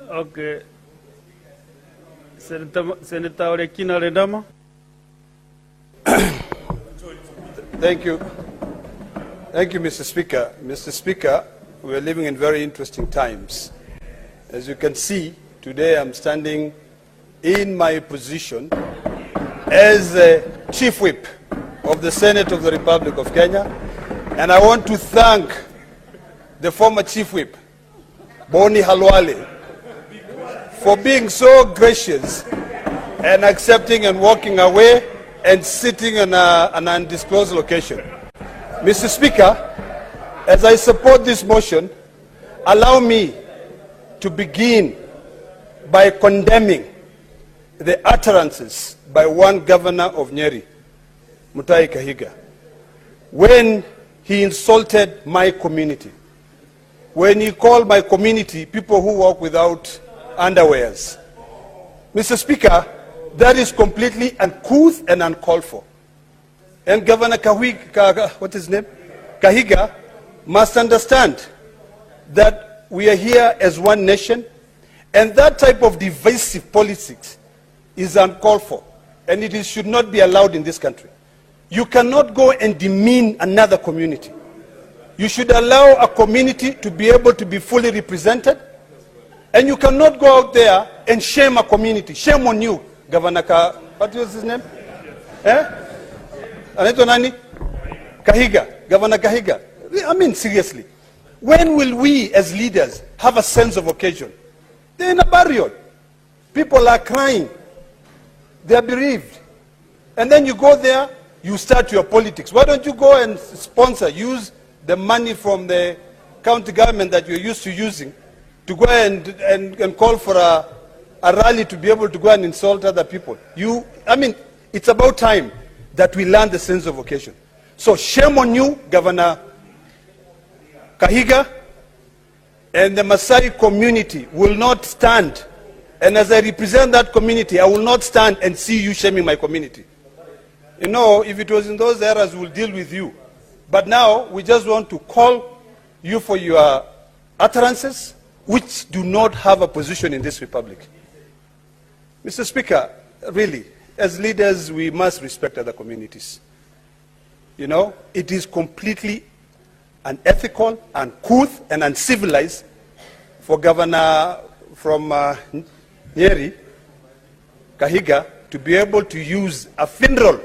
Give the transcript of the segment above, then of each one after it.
Okay. Senator Kina Ledama. Thank you. Thank you, Mr. Speaker. Mr. Speaker, we are living in very interesting times. As you can see, today I'm standing in my position as a Chief Whip of the Senate of the Republic of Kenya, and I want to thank the former Chief Whip, Boni Halwale, for being so gracious and accepting and walking away and sitting in an undisclosed location. Mr. Speaker, as I support this motion, allow me to begin by condemning the utterances by one governor of Nyeri, Mutahi Kahiga, when he insulted my community, when he called my community people who walk without underwears. Mr. Speaker, that is completely uncouth and uncalled for. And Governor Kahiga must understand that we are here as one nation, and that type of divisive politics is uncalled for, and it should not be allowed in this country. You cannot go and demean another community. You should allow a community to be able to be fully represented, and you cannot go out there and shame a community. Shame on you, Governor what was his name? Kahiga, Governor Kahiga. I mean, seriously. When will we as leaders have a sense of occasion? They're in a burial. People are crying. They are bereaved. And then you go there, you start your politics. Why don't you go and sponsor, use the money from the county government that you're used to using to go and call for a rally to be able to go and insult other people? I mean, it's about time that we learn the sense of occasion. So shame on you, Governor Kahiga, and the Maasai community will not stand. And as I represent that community, I will not stand and see you shaming my community. You know, if it was in those eras, we'll deal with you. But now, we just want to call you for your utterances, which do not have a position in this republic. Mr. Speaker, really, as leaders, we must respect other communities. You know, it is completely unethical, uncouth, and uncivilized for Governor from Nyeri, Kahiga, to be able to use a funeral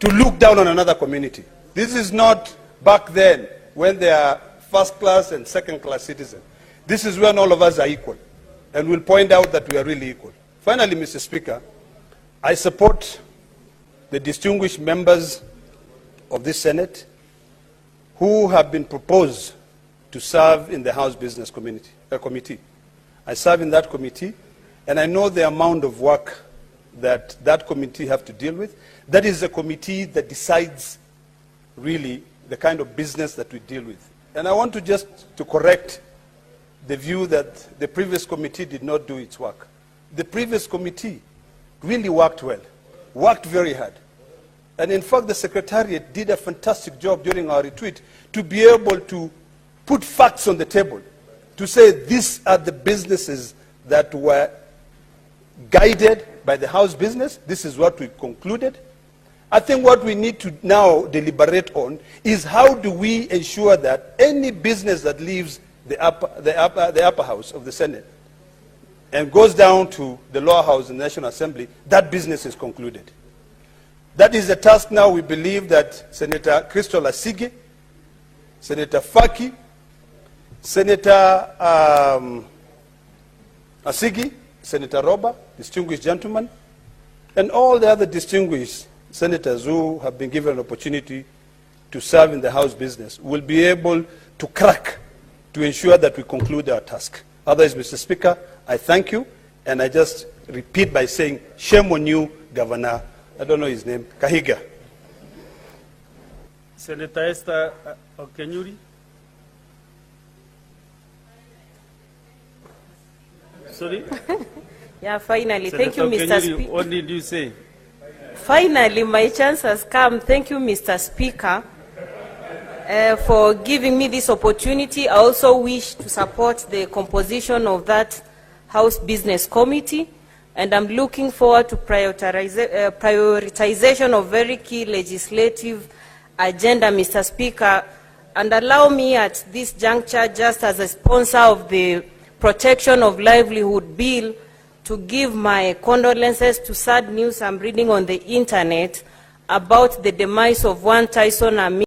to look down on another community. This is not back then when they are first-class and second-class citizens. This is when all of us are equal, and we'll point out that we are really equal. Finally, Mr. Speaker, I support the distinguished members of this Senate who have been proposed to serve in the House Business Committee. I serve in that committee, and I know the amount of work that that committee have to deal with. That is a committee that decides really the kind of business that we deal with. And I want to just to correct the view that the previous committee did not do its work. The previous committee really worked well, worked very hard. And in fact, the Secretariat did a fantastic job during our retreat to be able to put facts on the table, to say these are the businesses that were guided by the House business. This is what we concluded. I think what we need to now deliberate on is how do we ensure that any business that leaves the upper house of the Senate and goes down to the lower house in the National Assembly, that business is concluded. That is the task now. We believe that Senator Crystal Asigi, Senator Faki, Senator Asigi, Senator Roba, distinguished gentlemen, and all the other distinguished senators who have been given an opportunity to serve in the House business will be able to crack to ensure that we conclude our task. Otherwise, Mr. Speaker, I thank you, and I just repeat by saying, shame on you, Governor, I don't know his name, Kahiga. Senator Esther Okenyuri. Sorry? Yeah, finally. Senator Thank you, Mr. Speaker. What did you say? Finally, my chance has come. Thank you, Mr. Speaker. for giving me this opportunity. I also wish to support the composition of that House Business Committee, and I'm looking forward to prioritization of very key legislative agenda, Mr. Speaker. And allow me at this juncture, just as a sponsor of the Protection of Livelihood Bill, to give my condolences to sad news I'm reading on the internet about the demise of one Tyson Amir.